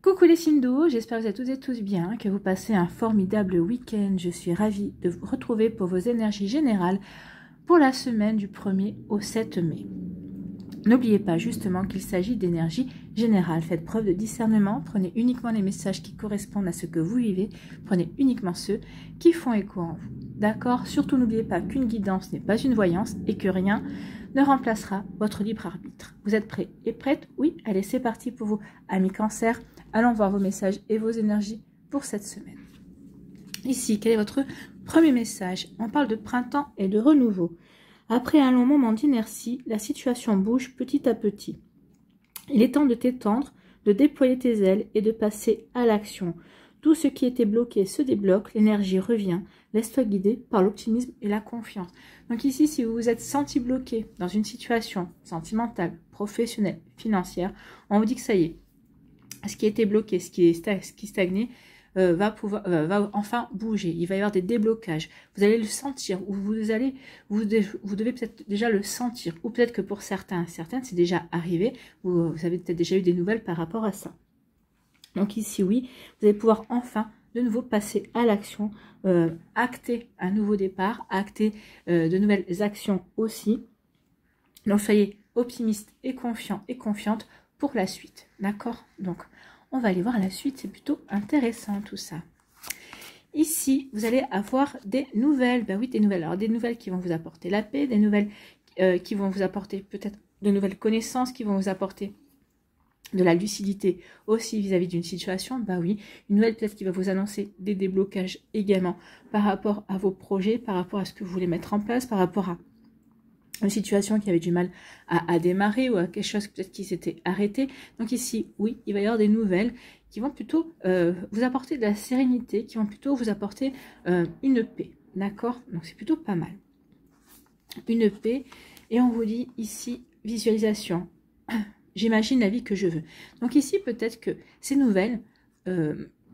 Coucou les signes d'eau, j'espère que vous êtes toutes et tous bien, que vous passez un formidable week-end. Je suis ravie de vous retrouver pour vos énergies générales pour la semaine du 1er au 7 mai. N'oubliez pas justement qu'il s'agit d'énergie générale. Faites preuve de discernement, prenez uniquement les messages qui correspondent à ce que vous vivez, prenez uniquement ceux qui font écho en vous. D'accord? Surtout n'oubliez pas qu'une guidance n'est pas une voyance et que rien ne remplacera votre libre arbitre. Vous êtes prêts et prêtes? Oui? Allez, c'est parti pour vous, amis Cancer. Allons voir vos messages et vos énergies pour cette semaine. Ici, quel est votre premier message? On parle de printemps et de renouveau. Après un long moment d'inertie, la situation bouge petit à petit. Il est temps de t'étendre, de déployer tes ailes et de passer à l'action. Tout ce qui était bloqué se débloque, l'énergie revient. Laisse-toi guider par l'optimisme et la confiance. Donc ici, si vous vous êtes senti bloqué dans une situation sentimentale, professionnelle, financière, on vous dit que ça y est. Ce qui était bloqué, ce qui stagnait, va enfin bouger. Il va y avoir des déblocages. Vous allez le sentir, ou vous devez peut-être déjà le sentir, ou peut-être que pour certaines, c'est déjà arrivé. Vous avez peut-être déjà eu des nouvelles par rapport à ça. Donc ici, oui, vous allez pouvoir enfin de nouveau passer à l'action, acter un nouveau départ, acter de nouvelles actions aussi. Donc soyez optimiste et confiant et confiante pour la suite, d'accord? Donc, on va aller voir la suite, c'est plutôt intéressant tout ça. Ici, vous allez avoir des nouvelles, ben oui, des nouvelles. Alors, des nouvelles qui vont vous apporter la paix, des nouvelles qui vont vous apporter peut-être de nouvelles connaissances, qui vont vous apporter de la lucidité aussi vis-à-vis d'une situation, bah oui, une nouvelle peut-être qui va vous annoncer des déblocages également par rapport à vos projets, par rapport à ce que vous voulez mettre en place, par rapport à une situation qui avait du mal à démarrer ou à quelque chose peut-être qui s'était arrêté. Donc ici, oui, il va y avoir des nouvelles qui vont plutôt vous apporter de la sérénité, qui vont plutôt vous apporter une paix, d'accord? Donc c'est plutôt pas mal. Une paix, et on vous dit ici, visualisation. J'imagine la vie que je veux. Donc ici, peut-être que ces nouvelles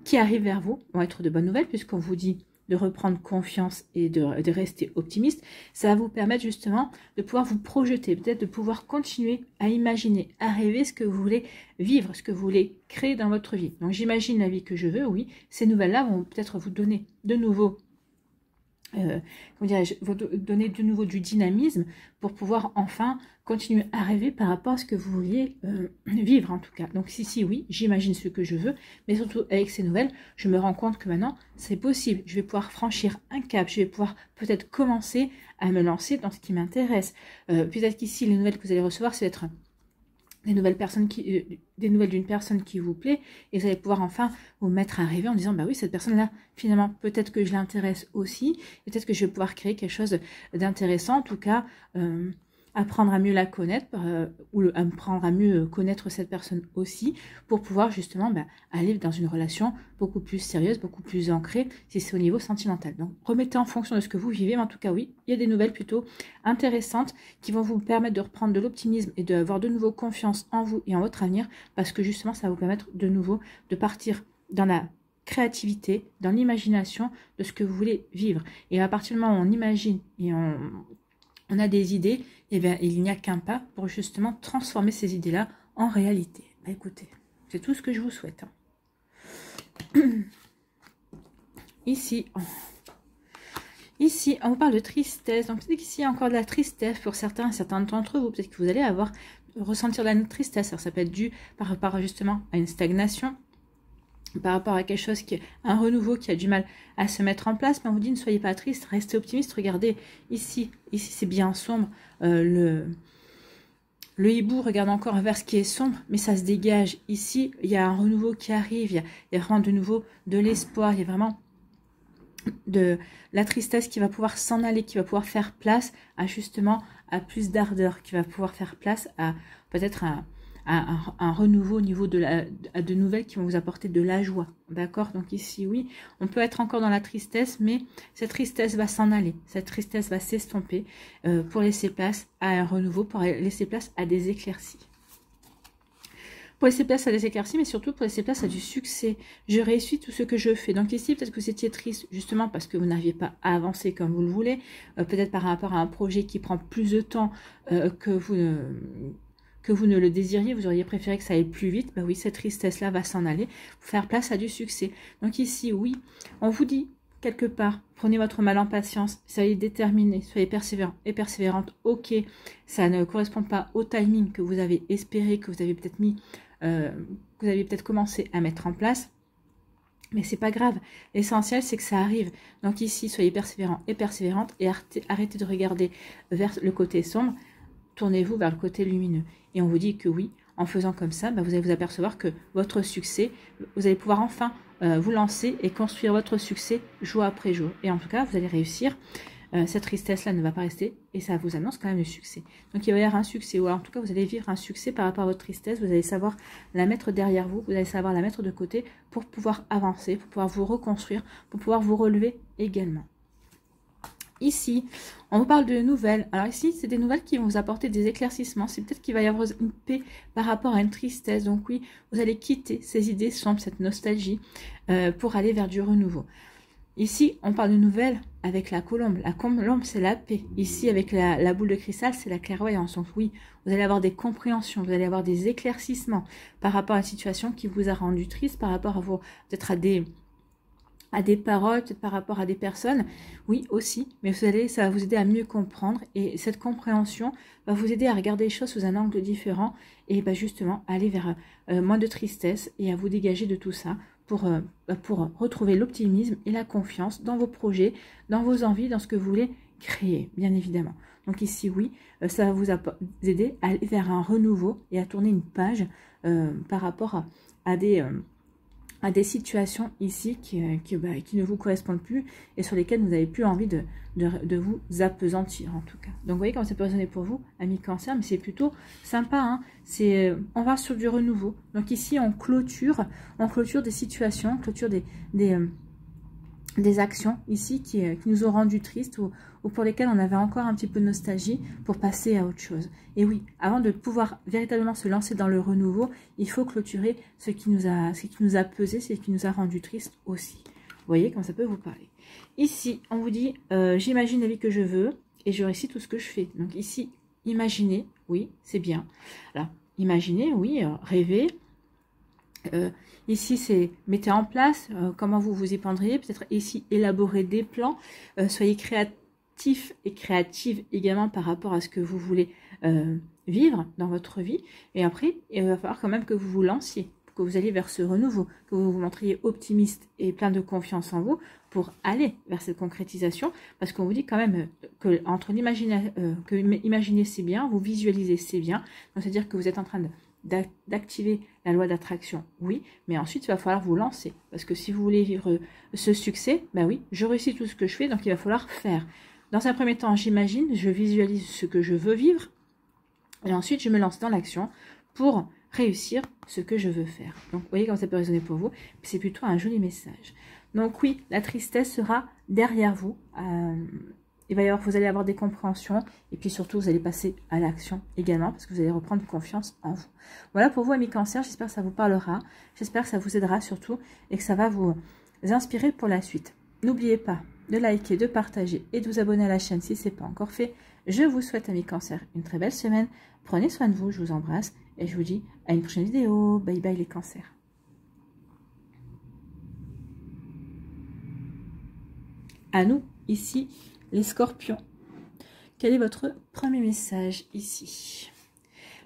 qui arrivent vers vous vont être de bonnes nouvelles, puisqu'on vous dit de reprendre confiance et de rester optimiste. Ça va vous permettre justement de pouvoir vous projeter, peut-être de pouvoir continuer à imaginer, à rêver ce que vous voulez vivre, ce que vous voulez créer dans votre vie. Donc j'imagine la vie que je veux, oui. Ces nouvelles-là vont peut-être vous donner de nouveau comment dirais-je, vous donner de nouveau du dynamisme pour pouvoir enfin continuer à rêver par rapport à ce que vous vouliez vivre en tout cas. Donc si oui, j'imagine ce que je veux, mais surtout avec ces nouvelles, je me rends compte que maintenant c'est possible. Je vais pouvoir franchir un cap, je vais pouvoir peut-être commencer à me lancer dans ce qui m'intéresse. Peut-être qu'ici les nouvelles que vous allez recevoir, c'est être des nouvelles d'une personne qui vous plaît, et vous allez pouvoir enfin vous mettre à rêver en disant bah oui, cette personne là finalement peut-être que je l'intéresse aussi, peut-être que je vais pouvoir créer quelque chose d'intéressant, en tout cas apprendre à mieux la connaître ou apprendre à mieux connaître cette personne aussi pour pouvoir justement aller dans une relation beaucoup plus sérieuse, beaucoup plus ancrée si c'est au niveau sentimental. Donc remettez en fonction de ce que vous vivez, mais en tout cas oui, il y a des nouvelles plutôt intéressantes qui vont vous permettre de reprendre de l'optimisme et d'avoir de nouveau confiance en vous et en votre avenir, parce que justement ça va vous permettre de nouveau de partir dans la créativité, dans l'imagination de ce que vous voulez vivre. Et à partir du moment où on imagine et on a des idées, et bien il n'y a qu'un pas pour justement transformer ces idées-là en réalité. Bah, écoutez, c'est tout ce que je vous souhaite. Ici, on vous parle de tristesse. Donc peut-être qu'ici il y a encore de la tristesse pour certains d'entre vous. Peut-être que vous allez ressentir de la tristesse. Alors, ça peut être dû par rapport justement à une stagnation, par rapport à quelque chose un renouveau qui a du mal à se mettre en place, mais on vous dit ne soyez pas triste, restez optimiste. Regardez ici c'est bien sombre, le hibou regarde encore vers ce qui est sombre, mais ça se dégage. Ici il y a un renouveau qui arrive, il y a vraiment de nouveau de l'espoir, il y a vraiment de la tristesse qui va pouvoir s'en aller, qui va pouvoir faire place à justement à plus d'ardeur, qui va pouvoir faire place à peut-être un renouveau au niveau de nouvelles qui vont vous apporter de la joie, d'accord? Donc ici, oui, on peut être encore dans la tristesse, mais cette tristesse va s'en aller, cette tristesse va s'estomper pour laisser place à un renouveau, pour laisser place à des éclaircies. Pour laisser place à des éclaircies, mais surtout pour laisser place à du succès. Je réussis tout ce que je fais. Donc ici, peut-être que vous étiez triste justement parce que vous n'arriviez pas à avancer comme vous le voulez, peut-être par rapport à un projet qui prend plus de temps que que vous ne le désiriez, vous auriez préféré que ça aille plus vite, bah oui, cette tristesse-là va s'en aller, pour faire place à du succès. Donc ici, oui, on vous dit, quelque part, prenez votre mal en patience, soyez déterminés, soyez persévérants et persévérantes. Ok, ça ne correspond pas au timing que vous avez espéré, que vous avez peut-être mis, que vous avez peut-être commencé à mettre en place. Mais c'est pas grave. L'essentiel, c'est que ça arrive. Donc ici, soyez persévérants et persévérantes et arrêtez de regarder vers le côté sombre. Tournez-vous vers le côté lumineux. Et on vous dit que oui, en faisant comme ça, bah, vous allez vous apercevoir que votre succès, vous allez pouvoir enfin vous lancer et construire votre succès jour après jour. Et en tout cas, vous allez réussir. Cette tristesse-là ne va pas rester et ça vous annonce quand même le succès. Donc il va y avoir un succès, ou alors en tout cas vous allez vivre un succès par rapport à votre tristesse, vous allez savoir la mettre derrière vous, vous allez savoir la mettre de côté pour pouvoir avancer, pour pouvoir vous reconstruire, pour pouvoir vous relever également. Ici, on vous parle de nouvelles. Alors ici, c'est des nouvelles qui vont vous apporter des éclaircissements. C'est peut-être qu'il va y avoir une paix par rapport à une tristesse. Donc oui, vous allez quitter ces idées sombres, cette nostalgie, pour aller vers du renouveau. Ici, on parle de nouvelles avec la colombe. La colombe, c'est la paix. Ici, avec la boule de cristal, c'est la clairvoyance. Donc oui, vous allez avoir des compréhensions, vous allez avoir des éclaircissements par rapport à la situation qui vous a rendu triste, par rapport à vos, peut-être à des paroles, peut-être par rapport à des personnes. Oui, aussi, mais ça va vous aider à mieux comprendre. Et cette compréhension va vous aider à regarder les choses sous un angle différent et bah, justement, aller vers moins de tristesse et à vous dégager de tout ça. Pour retrouver l'optimisme et la confiance dans vos projets, dans vos envies, dans ce que vous voulez créer, bien évidemment. Donc ici, oui, ça va vous aider à aller vers un renouveau et à tourner une page par rapport à des situations ici qui ne vous correspondent plus et sur lesquelles vous n'avez plus envie de vous appesantir en tout cas. Donc vous voyez comment ça peut résonner pour vous, amis Cancer, mais c'est plutôt sympa. Hein, on va sur du renouveau. Donc ici on clôture des situations, on clôture des actions ici qui nous ont rendu tristes ou pour lesquelles on avait encore un petit peu de nostalgie pour passer à autre chose. Et oui, avant de pouvoir véritablement se lancer dans le renouveau, il faut clôturer ce qui nous a pesé, ce qui nous a rendu tristes aussi. Vous voyez comment ça peut vous parler. Ici, on vous dit, j'imagine la vie que je veux et je réussis tout ce que je fais. Donc ici, imaginez, oui, c'est bien. Alors, imaginez, oui, rêvez. Ici, c'est mettez en place comment vous vous y prendriez. Peut-être ici, élaborer des plans. Soyez créatifs et créatives également par rapport à ce que vous voulez vivre dans votre vie. Et après, il va falloir quand même que vous vous lanciez, que vous alliez vers ce renouveau, que vous vous montriez optimiste et plein de confiance en vous pour aller vers cette concrétisation. Parce qu'on vous dit quand même que entre imaginer c'est bien, vous visualisez c'est bien. C'est-à-dire que vous êtes en train d'activer la loi d'attraction, oui, mais ensuite il va falloir vous lancer, parce que si vous voulez vivre ce succès, ben oui, je réussis tout ce que je fais, donc il va falloir faire. Dans un premier temps, j'imagine, je visualise ce que je veux vivre, et ensuite je me lance dans l'action pour réussir ce que je veux faire. Donc vous voyez comment ça peut résonner pour vous, c'est plutôt un joli message. Donc oui, la tristesse sera derrière vous, vous allez avoir des compréhensions et puis surtout vous allez passer à l'action également parce que vous allez reprendre confiance en vous. Voilà pour vous amis Cancer, j'espère que ça vous parlera, j'espère que ça vous aidera surtout et que ça va vous inspirer pour la suite. N'oubliez pas de liker, de partager et de vous abonner à la chaîne si ce n'est pas encore fait. Je vous souhaite amis Cancer une très belle semaine, prenez soin de vous, je vous embrasse et je vous dis à une prochaine vidéo. Bye bye les Cancers. À nous ici les Scorpions, quel est votre premier message ici?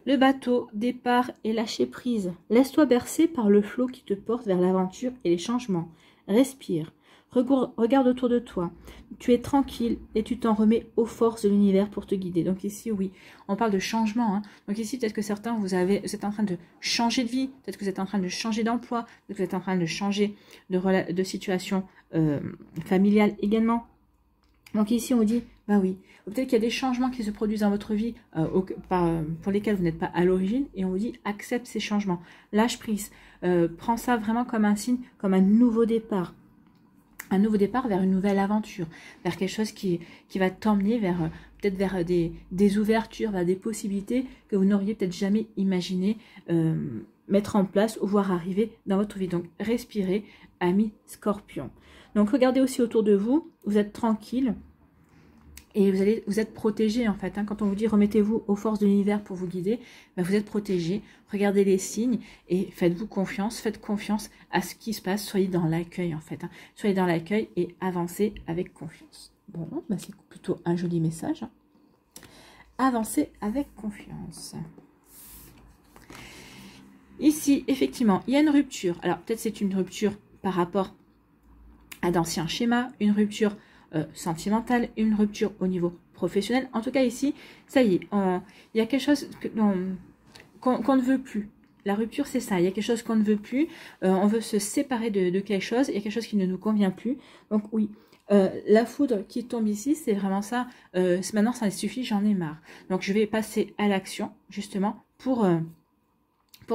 Le bateau, départ et lâcher prise. Laisse-toi bercer par le flot qui te porte vers l'aventure et les changements. Respire. Regarde autour de toi. Tu es tranquille et tu t'en remets aux forces de l'univers pour te guider. Donc ici, oui, on parle de changement. Hein. Donc ici, peut-être que certains, vous êtes en train de changer de vie. Peut-être que vous êtes en train de changer d'emploi. Peut-être que vous êtes en train de changer de situation familiale également. Donc ici, on vous dit, bah oui, peut-être qu'il y a des changements qui se produisent dans votre vie pour lesquels vous n'êtes pas à l'origine. Et on vous dit, accepte ces changements. Lâche prise. Prends ça vraiment comme un signe, comme un nouveau départ. Un nouveau départ vers une nouvelle aventure. Vers quelque chose qui va t'emmener peut-être vers des ouvertures, vers des possibilités que vous n'auriez peut-être jamais imaginé mettre en place ou voir arriver dans votre vie. Donc, respirez, amis Scorpions. Donc, regardez aussi autour de vous. Vous êtes tranquille. Et vous êtes protégé en fait. Hein. Quand on vous dit remettez-vous aux forces de l'univers pour vous guider, ben vous êtes protégé. Regardez les signes et faites-vous confiance. Faites confiance à ce qui se passe. Soyez dans l'accueil en fait. Hein. Soyez dans l'accueil et avancez avec confiance. Bon, ben c'est plutôt un joli message. Hein. Avancez avec confiance. Ici, effectivement, il y a une rupture. Alors peut-être c'est une rupture par rapport à d'anciens schémas, une rupture sentimentale, une rupture au niveau professionnel. En tout cas ici, ça y est, il y a quelque chose qu'on ne veut plus. La rupture, c'est ça. Il y a quelque chose qu'on ne veut plus. On veut se séparer de quelque chose. Il y a quelque chose qui ne nous convient plus. Donc oui, la foudre qui tombe ici, c'est vraiment ça. Maintenant, ça suffit, j'en ai marre. Donc je vais passer à l'action, justement, pour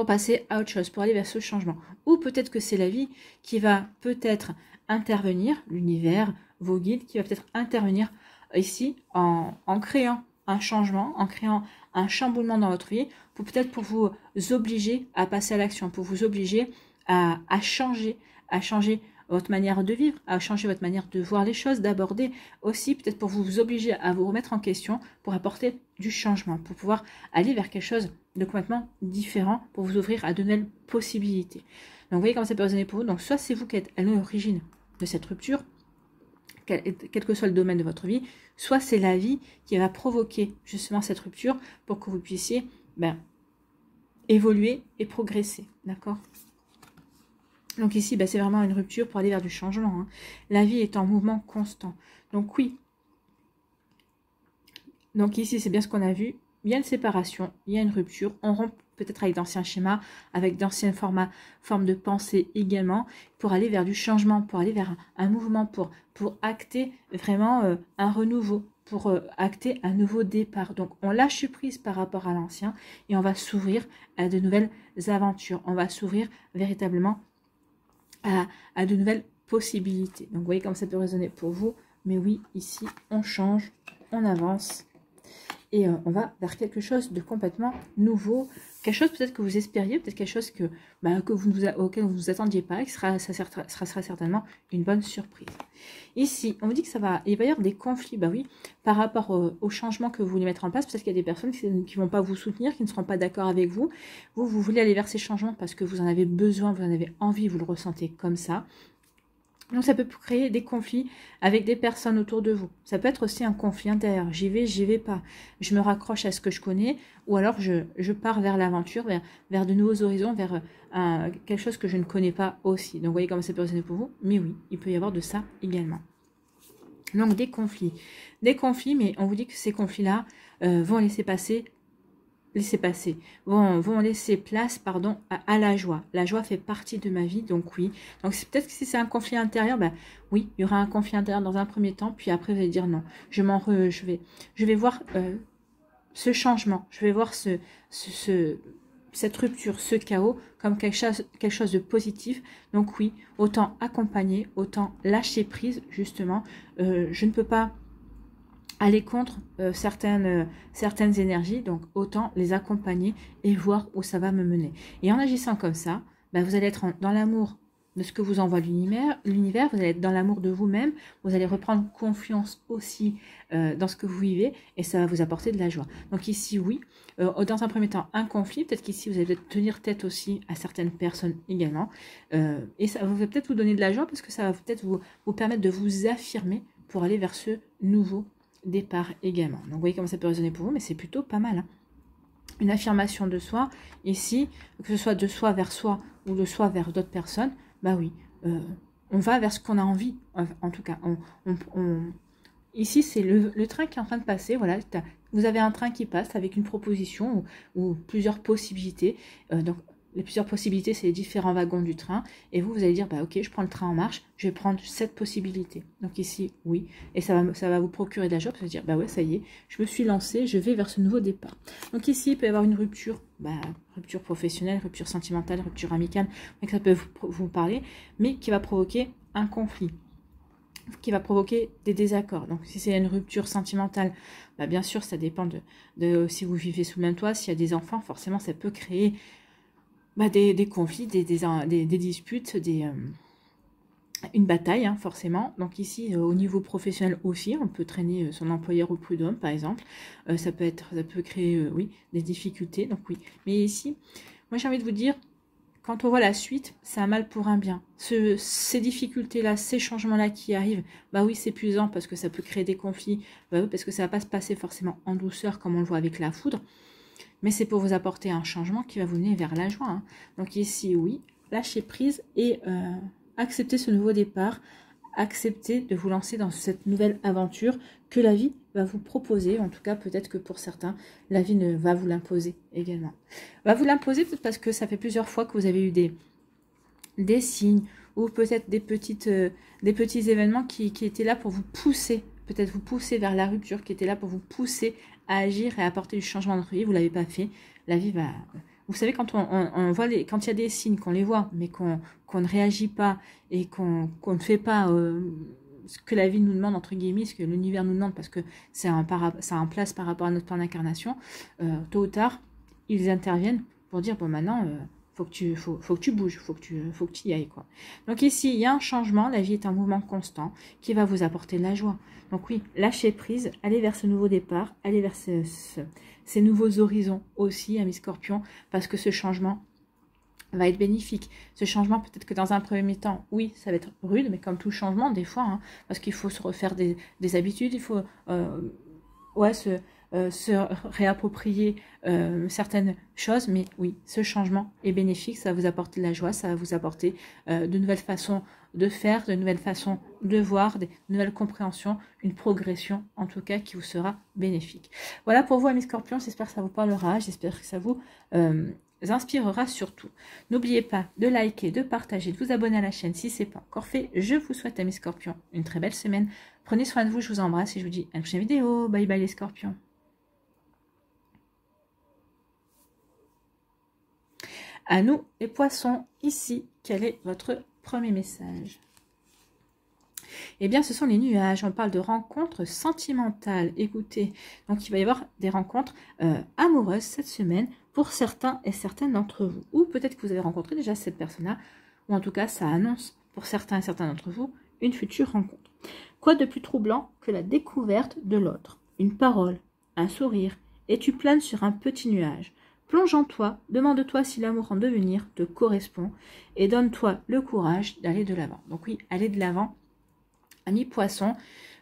passer à autre chose, pour aller vers ce changement. Ou peut-être que c'est la vie qui va peut-être intervenir, l'univers, vos guides, qui va peut-être intervenir ici en créant un changement, en créant un chamboulement dans votre vie, pour vous obliger à passer à l'action, pour vous obliger à changer votre manière de vivre, à changer votre manière de voir les choses, d'aborder aussi, peut-être pour vous obliger à vous remettre en question, pour apporter du changement, pour pouvoir aller vers quelque chose de complètement différent, pour vous ouvrir à de nouvelles possibilités. Donc vous voyez comment ça peut résonner pour vous. Donc soit c'est vous qui êtes à l'origine de cette rupture, quel que soit le domaine de votre vie, soit c'est la vie qui va provoquer justement cette rupture pour que vous puissiez évoluer et progresser. D'accord ? Donc ici, c'est vraiment une rupture pour aller vers du changement. Hein. La vie est en mouvement constant. Donc oui. Donc ici, c'est bien ce qu'on a vu. Il y a une séparation, il y a une rupture. On rompt peut-être avec d'anciens schémas, avec d'anciennes formes de pensée également, pour aller vers du changement, pour aller vers un mouvement, pour acter vraiment un renouveau, pour acter un nouveau départ. Donc on lâche prise par rapport à l'ancien et on va s'ouvrir à de nouvelles aventures. On va s'ouvrir véritablement à de nouvelles possibilités. Donc vous voyez comme ça peut résonner pour vous. Mais oui, ici, on change, on avance. Et on va vers quelque chose de complètement nouveau. Quelque chose peut-être que vous espériez, peut-être quelque chose auquel vous ne vous attendiez pas, et ça sera certainement une bonne surprise. Ici, on vous dit que il va y avoir des conflits, oui, par rapport au changement que vous voulez mettre en place. Peut-être qu'il y a des personnes qui ne vont pas vous soutenir, qui ne seront pas d'accord avec vous. Vous voulez aller vers ces changements parce que vous en avez besoin, vous en avez envie, vous le ressentez comme ça. Donc ça peut créer des conflits avec des personnes autour de vous. Ça peut être aussi un conflit intérieur. J'y vais pas. Je me raccroche à ce que je connais, ou alors je pars vers l'aventure, vers de nouveaux horizons, vers quelque chose que je ne connais pas aussi. Donc vous voyez comment ça peut résonner pour vous. Mais oui, il peut y avoir de ça également. Donc des conflits, mais on vous dit que ces conflits-là vont laisser place à la joie. La joie fait partie de ma vie, donc oui. Donc c'est peut-être que si c'est un conflit intérieur, oui, il y aura un conflit intérieur dans un premier temps, puis après vous allez dire non. Je vais voir ce changement, je vais voir cette rupture, ce chaos comme quelque chose de positif. Donc oui, autant accompagner, autant lâcher prise, justement. Je ne peux pas aller contre certaines énergies, donc autant les accompagner et voir où ça va me mener. Et en agissant comme ça, vous allez être dans l'amour de ce que vous envoie l'univers, vous allez être dans l'amour de vous-même, vous allez reprendre confiance aussi dans ce que vous vivez, et ça va vous apporter de la joie. Donc ici, oui, dans un premier temps, un conflit, peut-être qu'ici, vous allez peut-être tenir tête aussi à certaines personnes également, et ça va peut-être vous donner de la joie, parce que ça va peut-être vous permettre de vous affirmer pour aller vers ce nouveau départ également. Donc vous voyez comment ça peut résonner pour vous, mais c'est plutôt pas mal. Hein. Une affirmation de soi, ici, que ce soit de soi vers soi ou de soi vers d'autres personnes, oui, on va vers ce qu'on a envie, en tout cas. Ici, c'est le train qui est en train de passer, voilà, vous avez un train qui passe avec une proposition ou plusieurs possibilités, donc les plusieurs possibilités, c'est les différents wagons du train. Et vous allez dire, ok, je prends le train en marche, je vais prendre cette possibilité. Donc ici, oui. Et ça va vous procurer de la joie, parce que vous allez dire, ouais, ça y est, je me suis lancée, je vais vers ce nouveau départ. Donc ici, il peut y avoir une rupture, rupture professionnelle, rupture sentimentale, rupture amicale, donc ça peut vous parler, mais qui va provoquer un conflit, qui va provoquer des désaccords. Donc si c'est une rupture sentimentale, bien sûr, ça dépend de si vous vivez sous le même toit, s'il y a des enfants, forcément, ça peut créer des conflits, des disputes, une bataille, hein, forcément. Donc ici, au niveau professionnel aussi, on peut traîner son employeur au prud'homme, par exemple. Ça peut créer, oui, des difficultés. Donc oui. Mais ici, moi j'ai envie de vous dire, quand on voit la suite, c'est un mal pour un bien. Ces difficultés-là, ces changements-là qui arrivent, bah oui, c'est épuisant parce que ça peut créer des conflits, bah oui, parce que ça va pas se passer forcément en douceur comme on le voit avec la foudre. Mais c'est pour vous apporter un changement qui va vous mener vers la joie, hein. Donc ici, oui, lâchez prise et acceptez ce nouveau départ, acceptez de vous lancer dans cette nouvelle aventure que la vie va vous proposer. En tout cas, peut-être que pour certains, la vie ne va vous l'imposer également. Va vous l'imposer peut-être parce que ça fait plusieurs fois que vous avez eu des signes ou peut-être des petits événements qui étaient là pour vous pousser, peut-être vous pousser vers la rupture, qui étaient là pour vous pousser à agir et à apporter du changement dans votre vie. Vous ne l'avez pas fait. La vie va... Vous savez, quand on voit quand il y a des signes, qu'on les voit, mais qu'on ne réagit pas et qu'on ne fait pas ce que la vie nous demande, entre guillemets, ce que l'univers nous demande, parce que ça a un place par rapport à notre plan d'incarnation, tôt ou tard, ils interviennent pour dire, bon, maintenant, faut que tu bouges, faut que tu y ailles, quoi. Donc ici, il y a un changement, la vie est un mouvement constant qui va vous apporter de la joie. Donc oui, lâchez prise, allez vers ce nouveau départ, allez vers ces nouveaux horizons aussi, amis Scorpions, parce que ce changement va être bénéfique. Ce changement, peut-être que dans un premier temps, oui, ça va être rude, mais comme tout changement, des fois, hein, parce qu'il faut se refaire des habitudes, il faut se réapproprier certaines choses, mais oui, ce changement est bénéfique, ça va vous apporter de la joie, ça va vous apporter de nouvelles façons de faire, de nouvelles façons de voir, de nouvelles compréhensions, une progression en tout cas qui vous sera bénéfique. Voilà pour vous, amis Scorpions, j'espère que ça vous parlera, j'espère que ça vous inspirera surtout. N'oubliez pas de liker, de partager, de vous abonner à la chaîne si ce n'est pas encore fait. Je vous souhaite, amis Scorpions, une très belle semaine. Prenez soin de vous, je vous embrasse et je vous dis à une prochaine vidéo. Bye bye les Scorpions. À nous, les poissons, ici, quel est votre premier message? Eh bien, ce sont les nuages. On parle de rencontres sentimentales. Écoutez, donc il va y avoir des rencontres amoureuses cette semaine pour certains et certaines d'entre vous. Ou peut-être que vous avez rencontré déjà cette personne-là, ou en tout cas, ça annonce pour certains et certains d'entre vous une future rencontre. Quoi de plus troublant que la découverte de l'autre? Une parole, un sourire, et tu planes sur un petit nuage. Plonge en toi, demande-toi si l'amour en devenir te correspond et donne-toi le courage d'aller de l'avant. Donc oui, aller de l'avant, ami poisson,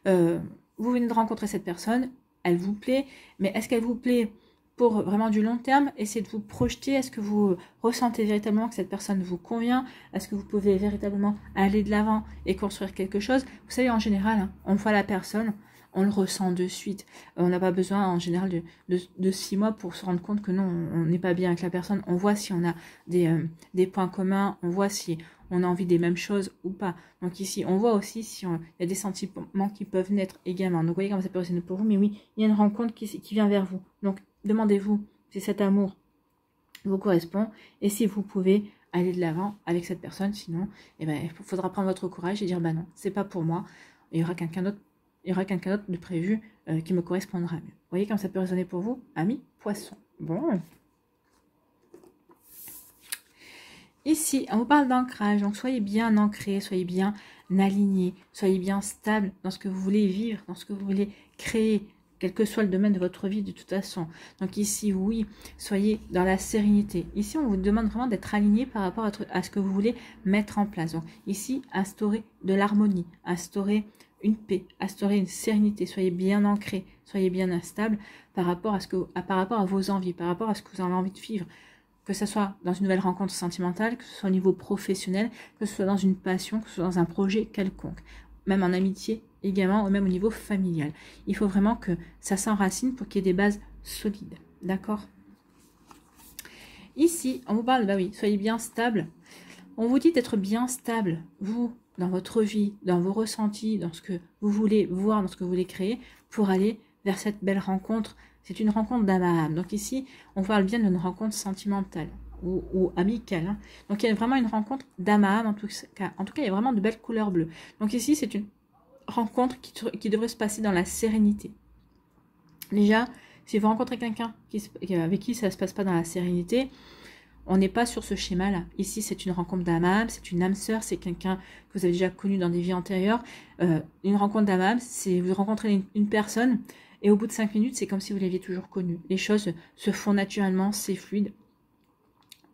vous venez de rencontrer cette personne, elle vous plaît, mais est-ce qu'elle vous plaît pour vraiment du long terme? Essayez de vous projeter, est-ce que vous ressentez véritablement que cette personne vous convient? Est-ce que vous pouvez véritablement aller de l'avant et construire quelque chose? Vous savez, en général, hein, on voit la personne, on le ressent de suite. On n'a pas besoin en général de 6 mois pour se rendre compte que non, on n'est pas bien avec la personne. On voit si on a des points communs, on voit si on a envie des mêmes choses ou pas. Donc ici, on voit aussi si il y a des sentiments qui peuvent naître également. Donc vous voyez comment ça peut rester pour vous, mais oui, il y a une rencontre qui vient vers vous. Donc demandez-vous si cet amour vous correspond et si vous pouvez aller de l'avant avec cette personne. Sinon, eh ben, il faudra prendre votre courage et dire bah non, c'est pas pour moi. Il y aura quelqu'un d'autre. Il y aura quelqu'un d'autre de prévu qui me correspondra mieux. Vous voyez comme ça peut résonner pour vous, amis poissons. Bon. Ici, on vous parle d'ancrage. Donc, soyez bien ancrés, soyez bien alignés, soyez bien stables dans ce que vous voulez vivre, dans ce que vous voulez créer, quel que soit le domaine de votre vie de toute façon. Donc ici, oui, soyez dans la sérénité. Ici, on vous demande vraiment d'être aligné par rapport à ce que vous voulez mettre en place. Donc ici, instaurer de l'harmonie, instaurer une paix, instaurer une sérénité, soyez bien ancrés, soyez bien instables par rapport à vos envies, par rapport à ce que vous avez envie de vivre, que ce soit dans une nouvelle rencontre sentimentale, que ce soit au niveau professionnel, que ce soit dans une passion, que ce soit dans un projet quelconque, même en amitié également, ou même au niveau familial. Il faut vraiment que ça s'enracine pour qu'il y ait des bases solides, d'accord? Ici, on vous parle, bah oui, soyez bien stable. On vous dit d'être bien stable, vous, dans votre vie, dans vos ressentis, dans ce que vous voulez voir, dans ce que vous voulez créer, pour aller vers cette belle rencontre. C'est une rencontre d'âme à âme. Donc ici, on parle bien d'une rencontre sentimentale ou amicale. Hein. Donc il y a vraiment une rencontre d'âme à âme en tout cas. En tout cas, il y a vraiment de belles couleurs bleues. Donc ici, c'est une rencontre qui devrait se passer dans la sérénité. Déjà, si vous rencontrez quelqu'un avec qui ça ne se passe pas dans la sérénité, on n'est pas sur ce schéma-là. Ici, c'est une rencontre d'âme à âme, c'est une âme sœur, c'est quelqu'un que vous avez déjà connu dans des vies antérieures. Une rencontre d'âme à âme, c'est vous rencontrez une personne et au bout de 5 minutes, c'est comme si vous l'aviez toujours connue. Les choses se font naturellement, c'est fluide.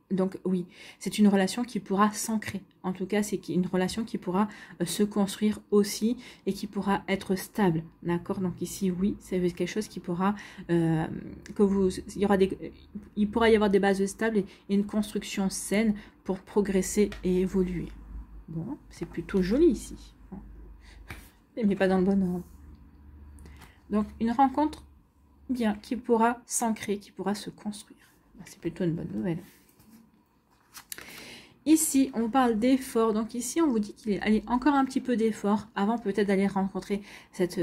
Donc oui, c'est une relation qui pourra s'ancrer. En tout cas, c'est une relation qui pourra se construire aussi et qui pourra être stable. D'accord? Donc ici, oui, c'est quelque chose qui pourra il pourra y avoir des bases stables et une construction saine pour progresser et évoluer. Bon, c'est plutôt joli ici. Mais pas dans le bon ordre. Donc une rencontre bien qui pourra s'ancrer, qui pourra se construire. C'est plutôt une bonne nouvelle. Ici, on parle d'effort. Donc ici, on vous dit qu'il est encore un petit peu d'effort avant peut-être d'aller rencontrer cette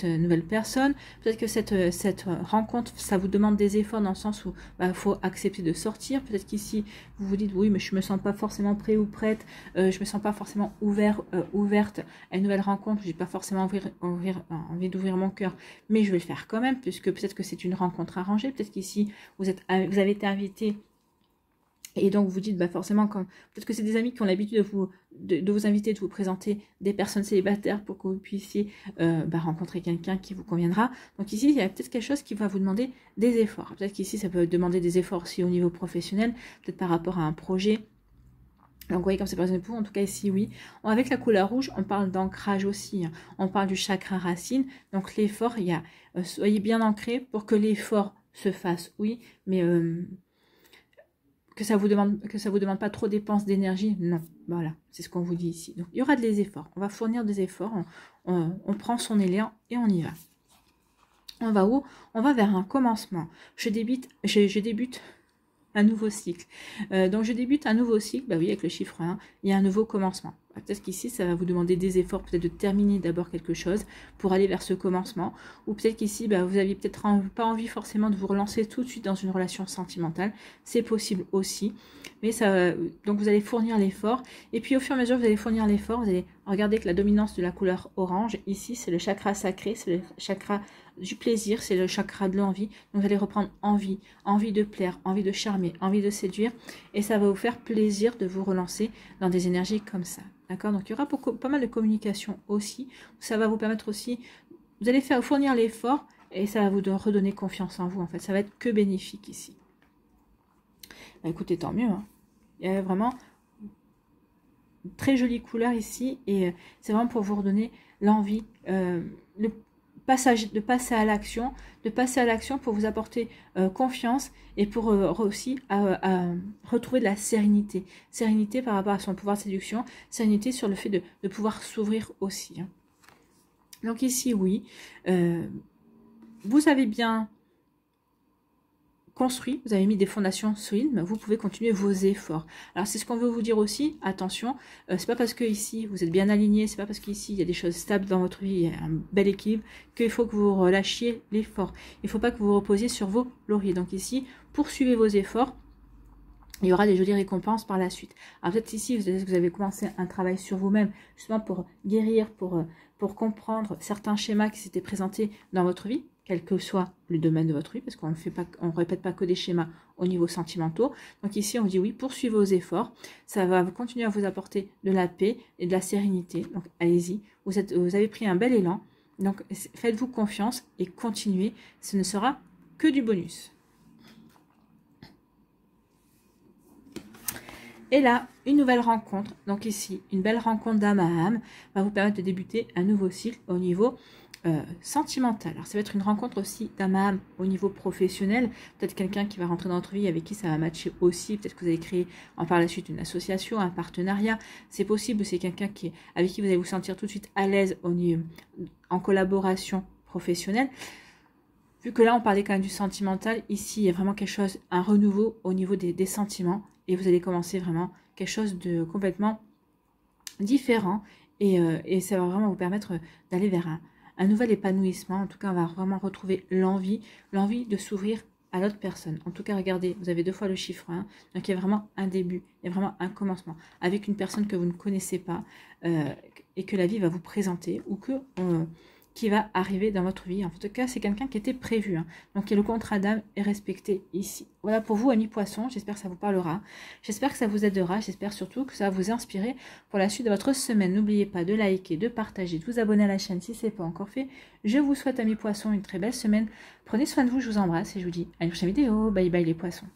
nouvelle personne. Peut-être que cette rencontre, ça vous demande des efforts dans le sens où il faut accepter de sortir. Peut-être qu'ici, vous vous dites, oui, mais je me sens pas forcément prêt ou prête. Je me sens pas forcément ouverte à une nouvelle rencontre. J'ai pas forcément envie d'ouvrir mon cœur, mais je vais le faire quand même, puisque peut-être que c'est une rencontre arrangée. Peut-être qu'ici, vous avez été invité. Et donc vous dites, forcément, peut-être que c'est des amis qui ont l'habitude de vous inviter, de vous présenter des personnes célibataires pour que vous puissiez rencontrer quelqu'un qui vous conviendra. Donc ici, il y a peut-être quelque chose qui va vous demander des efforts. Peut-être qu'ici, ça peut demander des efforts aussi au niveau professionnel, peut-être par rapport à un projet. Donc vous voyez comme c'est pas pour vous, en tout cas ici, oui. Avec la couleur rouge, on parle d'ancrage aussi. Hein. On parle du chakra racine. Donc l'effort, il y a, soyez bien ancré pour que l'effort se fasse, oui, mais... que ça vous demande pas trop de dépenses d'énergie, non, voilà, c'est ce qu'on vous dit ici. Donc il y aura des efforts, on va fournir des efforts, on prend son élan et on y va. On va où? On va vers un commencement. Je débute un nouveau cycle. Donc je débute un nouveau cycle, oui, avec le chiffre 1, il y a un nouveau commencement. Peut-être qu'ici, ça va vous demander des efforts, peut-être de terminer d'abord quelque chose pour aller vers ce commencement. Ou peut-être qu'ici, vous n'aviez peut-être pas envie forcément de vous relancer tout de suite dans une relation sentimentale. C'est possible aussi. Mais ça, donc vous allez fournir l'effort. Et puis au fur et à mesure, vous allez fournir l'effort. Vous allez regarder que la dominance de la couleur orange, ici, c'est le chakra sacré, c'est le chakra du plaisir, c'est le chakra de l'envie. Donc vous allez reprendre envie de plaire, envie de charmer, envie de séduire. Et ça va vous faire plaisir de vous relancer dans des énergies comme ça. D'accord? Donc il y aura pas mal de communication aussi. Ça va vous permettre aussi, vous allez fournir l'effort et ça va vous redonner confiance en vous. En fait, ça va être que bénéfique ici. Écoutez, tant mieux. Hein. Il y a vraiment une très jolie couleur ici et c'est vraiment pour vous redonner l'envie, de passer à l'action, pour vous apporter confiance et pour aussi retrouver de la sérénité. Sérénité par rapport à son pouvoir de séduction, sérénité sur le fait de pouvoir s'ouvrir aussi. Hein. Donc ici, oui, vous avez bien construit, vous avez mis des fondations solides, mais vous pouvez continuer vos efforts. Alors c'est ce qu'on veut vous dire aussi, attention, c'est pas parce que ici vous êtes bien aligné, c'est pas parce qu'ici il y a des choses stables dans votre vie, il y a un bel équilibre, qu'il faut que vous relâchiez l'effort. Il ne faut pas que vous vous reposiez sur vos lauriers. Donc ici, poursuivez vos efforts, il y aura des jolies récompenses par la suite. Alors peut-être ici, vous avez commencé un travail sur vous-même, justement pour guérir, pour comprendre certains schémas qui s'étaient présentés dans votre vie, quel que soit le domaine de votre vie, parce qu'on ne répète pas que des schémas au niveau sentimentaux. Donc ici, on dit oui, poursuivez vos efforts. Ça va continuer à vous apporter de la paix et de la sérénité. Donc allez-y, vous avez pris un bel élan. Donc faites-vous confiance et continuez. Ce ne sera que du bonus. Et là, une nouvelle rencontre. Donc ici, une belle rencontre d'âme à âme va vous permettre de débuter un nouveau cycle au niveau sentimental. Alors ça va être une rencontre aussi d'âme à âme au niveau professionnel. Peut-être quelqu'un qui va rentrer dans votre vie avec qui ça va matcher aussi. Peut-être que vous allez créer par la suite une association, un partenariat. C'est possible, c'est quelqu'un avec qui vous allez vous sentir tout de suite à l'aise en collaboration professionnelle. Vu que là, on parlait quand même du sentimental, ici, il y a vraiment quelque chose, un renouveau au niveau des sentiments. Et vous allez commencer vraiment quelque chose de complètement différent. Et ça va vraiment vous permettre d'aller vers un nouvel épanouissement. En tout cas, on va vraiment retrouver l'envie de s'ouvrir à l'autre personne. En tout cas, regardez, vous avez 2 fois le chiffre 1. Donc, il y a vraiment un début, il y a vraiment un commencement avec une personne que vous ne connaissez pas et que la vie va vous présenter ou que qui va arriver dans votre vie. En tout cas, c'est quelqu'un qui était prévu. Hein. Donc, le contrat d'âme est respecté ici. Voilà pour vous, amis poissons. J'espère que ça vous parlera. J'espère que ça vous aidera. J'espère surtout que ça va vous inspirer pour la suite de votre semaine. N'oubliez pas de liker, de partager, de vous abonner à la chaîne si ce n'est pas encore fait. Je vous souhaite, amis poissons, une très belle semaine. Prenez soin de vous. Je vous embrasse et je vous dis à une prochaine vidéo. Bye bye les poissons.